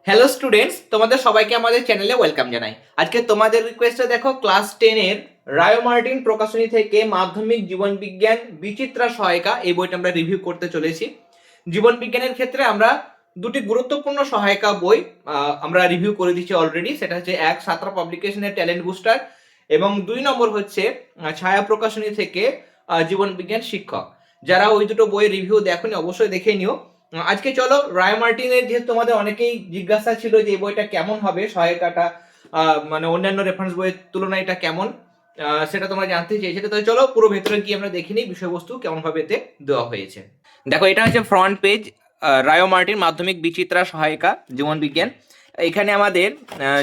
Hello students, তোমাদের সবাইকে আমাদের চ্যানেলে ওয়েলকাম জানাই। আজকে তোমাদের রিকোয়েস্টে দেখো ক্লাস 10 এর রায় মার্টিন প্রকাশনী থেকে মাধ্যমিক জীবন বিজ্ঞান বিচিত্রা সহায়িকা এই বইটা আমরা রিভিউ করতে চলেছি। জীবন বিজ্ঞানের ক্ষেত্রে আমরা দুটি গুরুত্বপূর্ণ সহায়িকা বই আমরা রিভিউ করে দিচ্ছি অলরেডি। সেটা হচ্ছে এক সাঁতরা পাবলিকেশনের ট্যালেন্ট বুস্টার এবং 2 নম্বর হচ্ছে ছায়া প্রকাশনী থেকে জীবন বিজ্ঞান শিক্ষক। যারা ওই দুটো বই রিভিউ দেখোনি অবশ্যই দেখে নিও। আজকে চলো রায় মার্টিনের, যেহেতু তোমাদের অনেকেই জিজ্ঞাসা ছিল যে এই বইটা কেমন হবে, সহায়িকাটা মানে অন্যান্য রেফারেন্স বইয়ের তুলনায় এটা কেমন, সেটা তোমরা জানতে চেয়েছিলে। তো চলো পুরো ভেতরে গিয়ে আমরা দেখে নিই বিষয়বস্তু কেমন ভাবে এতে দেওয়া হয়েছে। দেখো, এটা হচ্ছে ফ্রন্ট পেজ, রায় মার্টিন মাধ্যমিক বিচিত্রা সহায়িকা জীবন বিজ্ঞান। এখানে আমাদের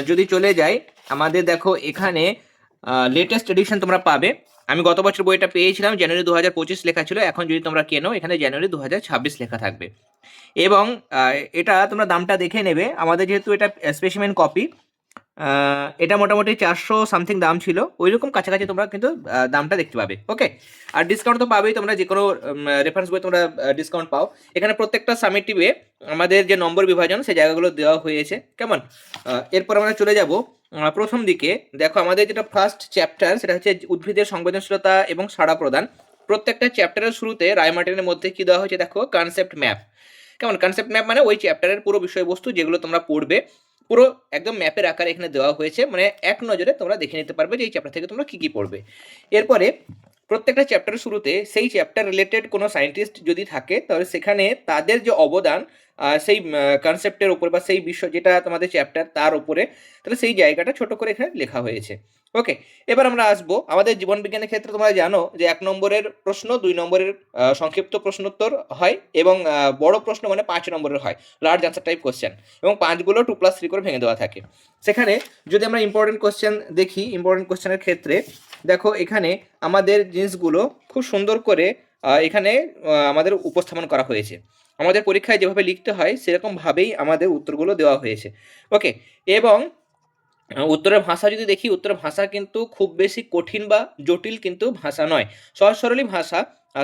যদি চলে যাই, আমাদের দেখো এখানে লেটেস্ট এডিশন তোমরা পাবে। আমি গত বছর বইটা পেয়েছিলাম, জানুয়ারি 2025 লেখা ছিল। এখন যদি তোমরা কেনো, এখানে জানুয়ারি 2026 লেখা থাকবে। এবং এটা তোমরা দামটা দেখে নেবে। আমাদের যেহেতু এটা স্পেসিমেন কপি, এটা মোটামুটি 400 সামথিং দাম ছিল, ওই রকম কাছাকাছি তোমরা কিন্তু দামটা দেখতে পাবে। ওকে, আর ডিসকাউন্ট তো পাবেই, তোমরা যে কোনো রেফারেন্স বই তোমরা ডিসকাউন্ট পাও। এখানে প্রত্যেকটা সামেটিভে আমাদের যে নম্বর বিভাজন সেই জায়গাগুলো দেওয়া হয়েছে, কেমন। এরপর আমরা চলে যাব প্রথম দিকে। দেখো, আমাদের যেটা ফার্স্ট চ্যাপ্টার সেটা হচ্ছে উদ্ভিদের সংবেদনশীলতা এবং সাড়া প্রদান। প্রত্যেকটা চ্যাপ্টারের শুরুতে রায় মার্টিনের মধ্যে কি দেওয়া হয়েছে দেখো, কনসেপ্ট ম্যাপ। কেমন, কনসেপ্ট ম্যাপ মানে ওই চ্যাপ্টারের পুরো বিষয়বস্তু যেগুলো তোমরা পড়বে পুরো একদম ম্যাপের আকারে এখানে দেওয়া হয়েছে, মানে এক নজরে তোমরা দেখে নিতে পারবে যে এই চ্যাপ্টার থেকে তোমরা কি কি পড়বে। এরপরে প্রত্যেকটা চ্যাপ্টারের শুরুতে সেই চ্যাপ্টার রিলেটেড কোনো সায়েন্টিস্ট যদি থাকে, তাহলে সেখানে তাদের যে অবদান সেই কনসেপ্টের উপর বা সেই বিষয় যেটা তোমাদের চ্যাপ্টার তার উপরে, তাহলে সেই জায়গাটা ছোট করে এখানে লেখা হয়েছে। ওকে, এবার আমরা আসবো আমাদের জীবন বিজ্ঞানের ক্ষেত্রে। তোমরা জানো যে 1 নম্বরের প্রশ্ন, 2 নম্বরের সংক্ষিপ্ত প্রশ্নোত্তর হয় এবং বড় প্রশ্ন মানে 5 নম্বরের হয়, লার্জ আনসার টাইপ কোশ্চেন, এবং 5গুলো 2+3 করে ভেঙে দেওয়া থাকে। সেখানে যদি আমরা ইম্পর্টেন্ট কোশ্চেন দেখি, ইম্পর্টেন্ট কোশ্চেনের ক্ষেত্রে দেখো এখানে আমাদের জিনিসগুলো খুব সুন্দর করে এখানে আমাদের উপস্থাপন করা হয়েছে। আমাদের পরীক্ষায় যেভাবে লিখতে হয় সেরকমভাবেই আমাদের উত্তরগুলো দেওয়া হয়েছে। ওকে, এবং উত্তরের ভাষা যদি দেখি, উত্তরের ভাষা কিন্তু খুব বেশি কঠিন বা জটিল কিন্তু ভাষা নয়, সহজ সরলই ভাষা।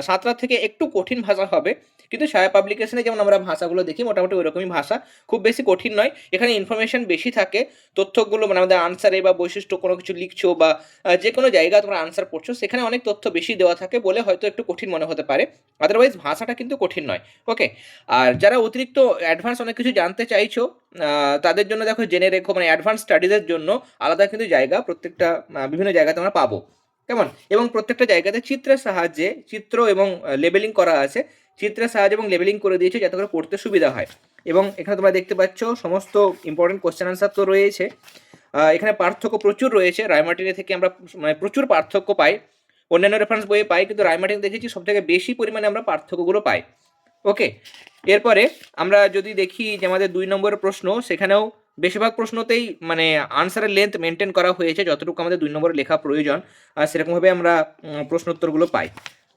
সাঁতরা থেকে একটু কঠিন ভাষা হবে, কিন্তু ছায়া পাবলিকেশনে যেমন আমরা ভাষাগুলো দেখি মোটামুটি ওইরকমই ভাষা, খুব বেশি কঠিন নয়। এখানে ইনফরমেশন বেশি থাকে, তথ্যগুলো মানে আমাদের আনসারে বা বৈশিষ্ট্য কোনো কিছু লিখছো বা যে কোনো জায়গায় তোমরা আনসার পড়ছো, সেখানে অনেক তথ্য বেশি দেওয়া থাকে বলে হয়তো একটু কঠিন মনে হতে পারে, আদারওয়াইজ ভাষাটা কিন্তু কঠিন নয়। ওকে, আর যারা অতিরিক্ত অ্যাডভান্স অনেক কিছু জানতে চাইছো, তাদের জন্য দেখো জেনে রেখো, মানে অ্যাডভান্স স্টাডিজের জন্য আলাদা কিন্তু জায়গা প্রত্যেকটা বিভিন্ন জায়গাতে আমরা পাবো, কেমন। এবং প্রত্যেকটা জায়গাতে চিত্রের সাহায্যে চিত্র এবং লেবেলিং করা আছে, চিত্রের সাহায্যে এবং লেবেলিং করে দিয়েছে যাতে করে পড়তে সুবিধা হয়। এবং এখানে তোমরা দেখতে পাচ্ছ সমস্ত ইম্পর্টেন্ট কোশ্চেন আনসার তো রয়েছে। এখানে পার্থক্য প্রচুর রয়েছে, রায় মার্টিনের থেকে আমরা মানে প্রচুর পার্থক্য পাই। অন্যান্য রেফারেন্স বইয়ে পাই, কিন্তু রায় মার্টিন দেখেছি সব থেকে বেশি পরিমাণে আমরা পার্থক্যগুলো পাই। ওকে, এরপরে আমরা যদি দেখি যে আমাদের 2 নম্বরের প্রশ্ন, সেখানেও বেশিরভাগ প্রশ্নতেই মানে আনসারের লেন্থ মেনটেন করা হয়েছে, যতটুকু আমাদের 2 নম্বরে লেখা প্রয়োজন আর সেরকমভাবে আমরা প্রশ্ন উত্তরগুলো পাই।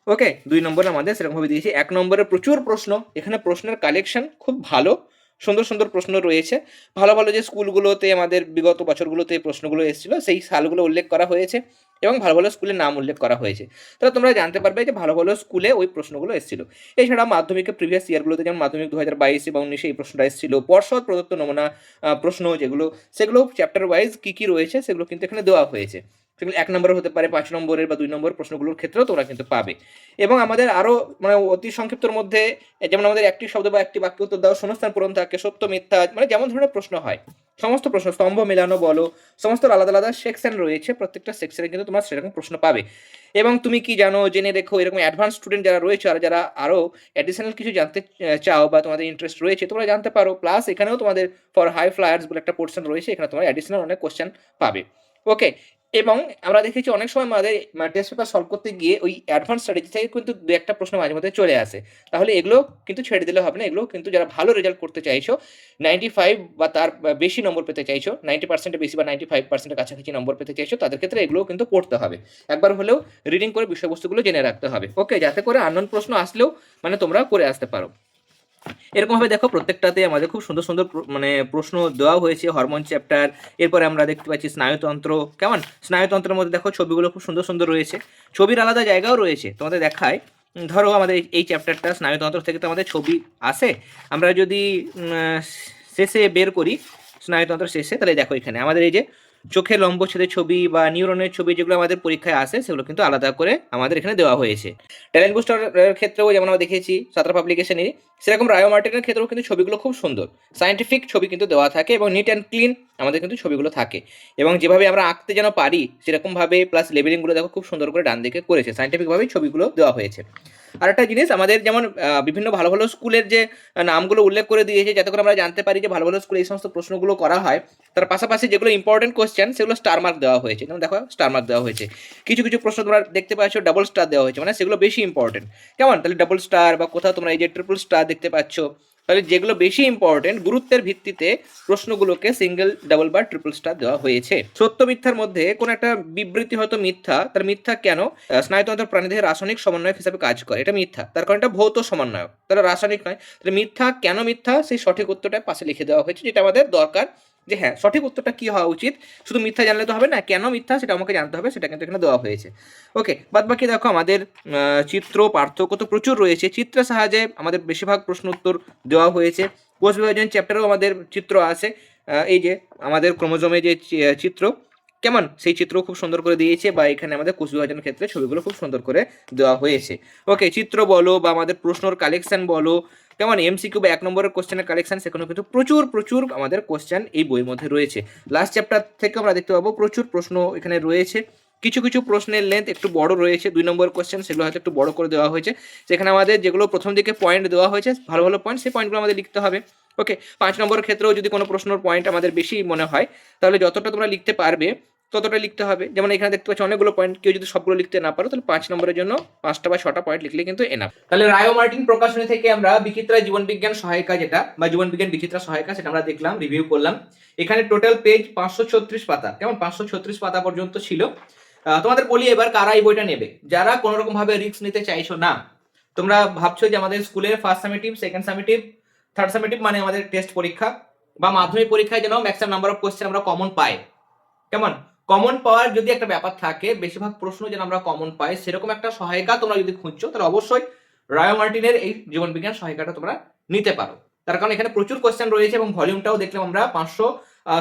ওকে, 2 নম্বরে আমাদের সেরকমভাবে দিয়েছি। 1 নম্বরের প্রচুর প্রশ্ন, এখানে প্রশ্নের কালেকশন খুব ভালো, সুন্দর সুন্দর প্রশ্ন রয়েছে। ভালো ভালো যে স্কুলগুলোতে আমাদের বিগত বছরগুলোতে এই প্রশ্নগুলো এসেছিলো সেই সালগুলো উল্লেখ করা হয়েছে এবং ভালো ভালো স্কুলের নাম উল্লেখ করা হয়েছে। তাহলে তোমরা জানতে পারবে যে ভালো ভালো স্কুলে ওই প্রশ্নগুলো এসেছিল। এছাড়া মাধ্যমিকের প্রিভিয়াস ইয়ারগুলোতে, যেমন মাধ্যমিক 2022 বা 19 এই প্রশ্নটা এসেছিল। পর্ষদ প্রদত্ত নমুনা প্রশ্ন যেগুলো, সেগুলো চ্যাপ্টার ওয়াইজ কী কী রয়েছে সেগুলো কিন্তু এখানে দেওয়া হয়েছে। সেগুলো 1 নম্বরের হতে পারে, 5 নম্বরের বা 2 নম্বরের প্রশ্নগুলোর ক্ষেত্রেও তোমরা কিন্তু পাবে। এবং আমাদের আরও মানে অতি সংক্ষিপ্তর মধ্যে, যেমন আমাদের একটি শব্দ বা একটি বাক্য উত্তর দাও, শূন্যস্থান পূরণ থাকে, সত্য মিথ্যা, মানে যেমন ধরনের প্রশ্ন হয় সমস্ত প্রশ্ন, স্তম্ভ মেলানো বলো, সমস্ত আলাদা আলাদা সেকশন রয়েছে, প্রত্যেকটা সেকশনে কিন্তু তোমরা সেরকম প্রশ্ন পাবে। এবং তুমি কি জানো, জেনে রেখো, এরকম অ্যাডভান্স স্টুডেন্ট যারা রয়েছে আর যারা আরও অ্যাডিশনাল কিছু জানতে চাও বা তোমাদের ইন্টারেস্ট রয়েছে, তোমরা জানতে পারো। প্লাস এখানেও তোমাদের ফর হাই ফ্লায়ার্স বলে একটা পোর্শন রয়েছে, এখানে তোমরা অ্যাডিশনাল অনেক কোশ্চেন পাবে। ওকে, এবং আমরা দেখেছি অনেক সময় আমাদের টেস্ট পেপার সলভ করতে গিয়ে ওই অ্যাডভান্স স্ট্র্যাটেজি থেকে কিন্তু 2-একটা প্রশ্ন মাঝে মধ্যে চলে আসে। তাহলে এগুলো কিন্তু ছেড়ে দিলে হবে না, এগুলো কিন্তু যারা ভালো রেজাল্ট করতে চাইছো, 95 বা তার বেশি নম্বর পেতে চাইছো, 90% বেশি বা 95% কাছাকাছি নম্বর পেতে চাইছো, তাদের ক্ষেত্রে এগুলোও কিন্তু পড়তে হবে। একবার হলেও রিডিং করে বিষয়বস্তুগুলো জেনে রাখতে হবে। ওকে, যাতে করে আননোন প্রশ্ন আসলেও মানে তোমরা করে আসতে পারো। এরকমভাবে দেখো প্রত্যেকটাতে আমাদের খুব সুন্দর সুন্দর মানে প্রশ্ন দেওয়া হয়েছে। হরমোন চ্যাপ্টার, এরপরে আমরা দেখতে পাচ্ছি স্নায়ুতন্ত্র, কেমন। স্নায়ুতন্ত্রের মধ্যে দেখো ছবিগুলো খুব সুন্দর সুন্দর রয়েছে, ছবির আলাদা জায়গাও রয়েছে তোমাদের দেখায়। ধরো আমাদের এই চ্যাপ্টারটা স্নায়ুতন্ত্র থেকে তো আমাদের ছবি আসে, আমরা যদি শেষে বের করি, স্নায়ুতন্ত্র শেষে, তাহলে দেখো এখানে আমাদের এই যে চোখের লম্বচ্ছেদের ছবি বা নিউরনের ছবি যেগুলো আমাদের পরীক্ষায় আসে সেগুলো কিন্তু আলাদা করে আমাদের এখানে দেওয়া হয়েছে। ট্যালেন্ট বুস্টারের ক্ষেত্রেও যেমন আমরা দেখেছি সাঁতরা পাবলিকেশনেরই, সেরকম রায়ো মার্টিনের ক্ষেত্রেও কিন্তু ছবিগুলো খুব সুন্দর সায়েন্টিফিক ছবি কিন্তু দেওয়া থাকে এবং নিট অ্যান্ড ক্লিন আমাদের কিন্তু ছবিগুলো থাকে, এবং যেভাবে আমরা আঁকতে যেন পারি সেরকমভাবে প্লাস লেবেলিংগুলো দেখো খুব সুন্দর করে ডান দিকে করেছে, সায়েন্টিফিকভাবেই ছবিগুলো দেওয়া হয়েছে। আর একটা জিনিস আমাদের যেমন বিভিন্ন ভালো ভালো স্কুলের যে নামগুলো উল্লেখ করে দিয়েছে যাতে করে আমরা জানতে পারি যে ভালো ভালো স্কুলে এই সমস্ত প্রশ্নগুলো করা হয়, তার পাশাপাশি যেগুলো ইম্পর্টেন্ট কোশ্চেন সেগুলো স্টার মার্ক দেওয়া হয়েছে। যেমন দেখো স্টার মার্ক দেওয়া হয়েছে, কিছু কিছু প্রশ্ন তোমরা দেখতে পাচ্ছ ডাবল স্টার দেওয়া হয়েছে, মানে সেগুলো বেশি ইম্পর্টেন্ট। কেমন, তাহলে ডাবল স্টার বা কোথাও তোমরা এই যে ট্রিপল স্টার দেখতে পাচ্ছ, তাহলে যেগুলো বেশি ইম্পর্টেন্ট গুরুত্বের ভিত্তিতে প্রশ্নগুলোকে সিঙ্গেল, ডাবল বা ট্রিপল স্টার দেওয়া হয়েছে। সত্য মিথ্যার মধ্যে কোন একটা বিবৃতি হয়তো মিথ্যা, তার মিথ্যা কেন, স্নায়ুতন্ত্র প্রাণীদেহের রাসায়নিক সমন্বয়ক হিসাবে কাজ করে, এটা মিথ্যা, তার কারণ এটা ভৌত সমন্বয়ক, তারা রাসায়নিক নয়। তাহলে মিথ্যা কেন মিথ্যা, সেই সঠিক উত্তরটা পাশে লিখে দেওয়া হয়েছে, যেটা আমাদের দরকার যে হ্যাঁ সঠিক উত্তরটা কি হওয়া উচিত, শুধু মিথ্যা জানলে তো হবে না, কেন মিথ্যা সেটা আমাকে জানতে হবে, সেটা কিন্তু এখানে দেওয়া হয়েছে। ওকে, বাদ বাকি দেখো আমাদের চিত্র পার্থক্য তো প্রচুর রয়েছে, চিত্রের সাহায্যে আমাদের বেশিরভাগ প্রশ্ন উত্তর দেওয়া হয়েছে। কোষ বিভাজন চ্যাপ্টারেও আমাদের চিত্র আছে, এই যে আমাদের ক্রোমোজোমে যে চিত্র, কেমন সেই চিত্র খুব সুন্দর করে দিয়েছে, বা এখানে আমাদের কোষ বিভাজনের ক্ষেত্রে ছবিগুলো খুব সুন্দর করে দেওয়া হয়েছে। ওকে, চিত্র বলো বা আমাদের প্রশ্নর কালেকশন বলো, কেমন এমসিকিউ বা 1 নম্বরের কোশ্চেনের কালেকশন, সেখানেও কিন্তু প্রচুর প্রচুর আমাদের কোশ্চেন এই বইয়ের মধ্যে রয়েছে। লাস্ট চ্যাপ্টার থেকে আমরা দেখতে পাবো প্রচুর প্রশ্ন এখানে রয়েছে, কিছু কিছু প্রশ্নের লেন্থ একটু বড় রয়েছে, 2 নম্বর কোশ্চেন সেগুলো হয়তো একটু বড় করে দেওয়া হয়েছে, সেখানে আমাদের যেগুলো প্রথম দিকে পয়েন্ট দেওয়া হয়েছে ভালো ভালো পয়েন্ট, সেই পয়েন্টগুলো আমাদের লিখতে হবে। ওকে, 5 নম্বরের ক্ষেত্রেও যদি কোনো প্রশ্নের পয়েন্ট আমাদের বেশি মনে হয় তাহলে যতটা তোমরা লিখতে পারবে ততটা লিখতে হবে। যেমন এখানে দেখতে পাচ্ছ অনেকগুলো পয়েন্ট, কেউ যদি সবগুলো লিখতে না পারো তাহলে 5 নম্বরের জন্য 5টা বা 6টা পয়েন্ট লিখলে কিন্তু এনাফ। তাহলে রায়ো মার্টিন প্রকাশনী থেকে আমরা বিচিত্রা জীবন বিজ্ঞান সহায়িকা যেটা বা জীবন বিজ্ঞান বিচিত্রা সহায়িকা সেটা আমরা দেখলাম, রিভিউ করলাম। এখানে টোটাল পেজ 536 পাতা, কেমন 536 পাতা পর্যন্ত ছিল। তোমাদের বলি এবার কারা এই বইটা নেবে, যারা কোনো রকম ভাবে রিস্ক নিতে চাইছো না, তোমরা ভাবছো যে আমাদের স্কুলের first summative, second summative, third summative মানে আমাদের টেস্ট পরীক্ষা বা মাধ্যমিক পরীক্ষায় যেন ম্যাক্সিমাম নাম্বার অফ কোশ্চেন আমরা কমন পাই, কেমন কমন পাওয়ার যদি একটা ব্যাপার থাকে, বেশিরভাগ প্রশ্ন যেন আমরা কমন পাই, সেরকম একটা সহায়িকা তোমরা যদি খুঁজছো তাহলে অবশ্যই রায়ো মার্টিনের এই জীবন বিজ্ঞান সহায়িকাটা তোমরা নিতে পারো। তার কারণ এখানে প্রচুর কোশ্চেন রয়েছে এবং ভলিউমটাও দেখলাম আমরা 500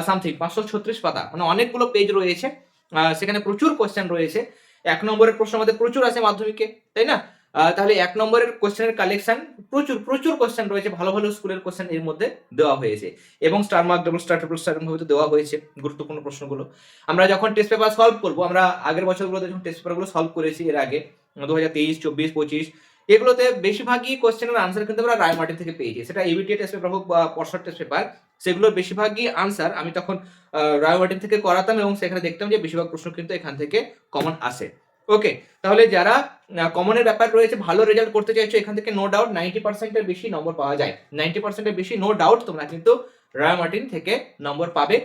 সামথিং 536 পাতা, মানে অনেকগুলো পেজ রয়েছে, সেখানে প্রচুর কোশ্চেন রয়েছে। 1 নম্বরের প্রশ্ন আমাদের প্রচুর আছে মাধ্যমিকে, তাই না? তাহলে 1 নম্বরের কোশ্চেনের কালেকশন প্রচুর প্রচুর কোশ্চেন রয়েছে, ভালো ভালো স্কুলের কোশ্চেন এর মধ্যে দেওয়া হয়েছে, এবং star mark, double star, triple star ভাবে দেওয়া হয়েছে গুরুত্বপূর্ণ প্রশ্নগুলো। আমরা যখন টেস্ট পেপার সলভ করব, আমরা আগের বছরগুলোতে যখন টেস্ট পেপারগুলো সলভ করেছি এর আগে 2023, 24, 25, এগুলোতে বেশিরভাগই কোশ্চেনের আনসার কিন্তু আমরা রায় মার্টিন থেকে পেয়েছি, সেটা এবিটি টেস্ট পেপার হোক বা পর্ষদ টেস্ট পেপার, সেগুলোর বেশিরভাগই আনসার আমি তখন রায় মার্টিন থেকে করাতাম এবং সেখানে দেখতাম যে বেশিরভাগ প্রশ্ন কিন্তু এখান থেকে কমন আসে। ওকে, তাহলে যারা কমনের ব্যাপার রয়েছে, ভালো রেজাল্ট করতে চাইছো, এখান থেকে নো ডাউট 90% এর বেশি নম্বর পাওয়া যায়, 90% এর বেশি নো ডাউট তোমরা কিন্তু রায় মার্টিন থেকে নম্বর পাবে।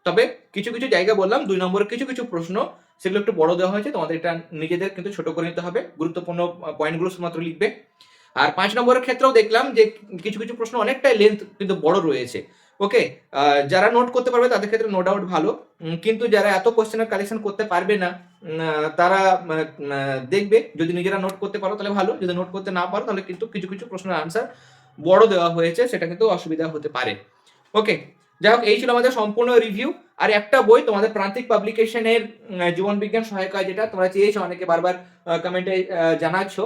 তবে কিছু কিছু জায়গা বললাম 2 নম্বরের কিছু কিছু প্রশ্ন সেগুলো একটু বড় দেওয়া হয়েছে, তোমাদের এটা নিজেদের কিন্তু ছোট করে নিতে হবে, গুরুত্বপূর্ণ পয়েন্টগুলো শুধুমাত্র লিখবে। আর 5 নম্বরের ক্ষেত্রেও দেখলাম যে কিছু কিছু প্রশ্ন অনেকটাই লেন্থ কিন্তু বড় রয়েছে। ওকে, যারা নোট করতে পারবে তাদের ক্ষেত্রে নো ডাউট ভালো, কিন্তু যারা এত কোশ্চেনের কালেকশন করতে পারবে না তারা দেখবে যদি নিজেরা নোট করতে পারো তাহলে ভালো, যদি নোট করতে না পারো তাহলে কিন্তু কিছু কিছু প্রশ্নের আনসার বড় দেওয়া হয়েছে, সেটা কিন্তু অসুবিধা হতে পারে। ওকে, যাই হোক এই ছিল আমাদের সম্পূর্ণ রিভিউ। আর একটা বই তোমাদের প্রান্তিক পাবলিকেশনের জীবন বিজ্ঞান সহায়িকা, যেটা তোমরা চেয়েছো অনেকে বারবার কমেন্টে জানাচ্ছ,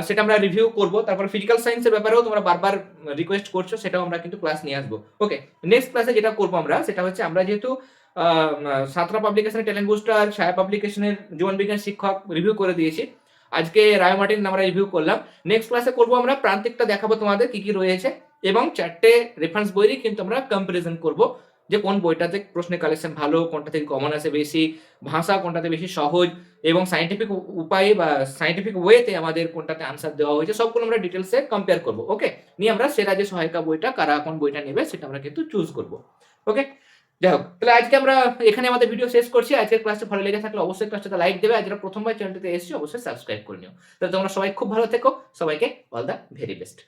সেটা আমরা রিভিউ করব। তারপর ফিজিক্যাল সায়েন্সের ব্যাপারেও তোমরা বারবার রিকোয়েস্ট করছো, সেটাও আমরা কিন্তু ক্লাস নিয়ে আসবো। ওকে, নেক্সট ক্লাসে যেটা করবো আমরা সেটা হচ্ছে, আমরা যেহেতু সাঁতরা পাবলিকেশনের ট্যালেন্ট বুস্টার, ছায়া পাবলিকেশনের জীবন বিজ্ঞান শিক্ষক রিভিউ করে দিয়েছি, আজকে রায় মার্টিন আমরা রিভিউ করলাম। নেক্সট ক্লাসে করবো আমরা প্রান্তিকটা দেখাবো তোমাদের কি কি রয়েছে, এবং 4টে রেফারেন্স বইরই কিন্তু আমরা কম্পারিজন করব যে কোন বইটাতে প্রশ্নের কালেকশন ভালো, কোনটা থেকে কমন আসে বেশি, ভাষা কোনটাতে বেশি সহজ, এবং সাইন্টিফিক উপায়ে বা সাইন্টিফিক ওয়েতে আমাদের কোনটাতে আনসার দেওয়া হয়েছে, সবগুলো আমরা ডিটেলসে কম্পেয়ার করব। ওকে, নিয়ে আমরা সেরা যে সহায়িকা বইটা, কারা কোন বইটা নেবে সেটা আমরা কিন্তু চুজ করব। ওকে, যাই হোক তাহলে আজকে আমরা এখানে আমাদের ভিডিও শেষ করছি। আজকের ক্লাসটা ভালো লেগে থাকলে অবশ্যই ক্লাসটাতে লাইক দেবে, আর যারা প্রথমবার চ্যানেলটিতে এসেছো অবশ্যই সাবস্ক্রাইব করে নিও। তাহলে তোমরা সবাই খুব ভালো থেকো, সবাইকে অল দ্য ভেরি বেস্ট।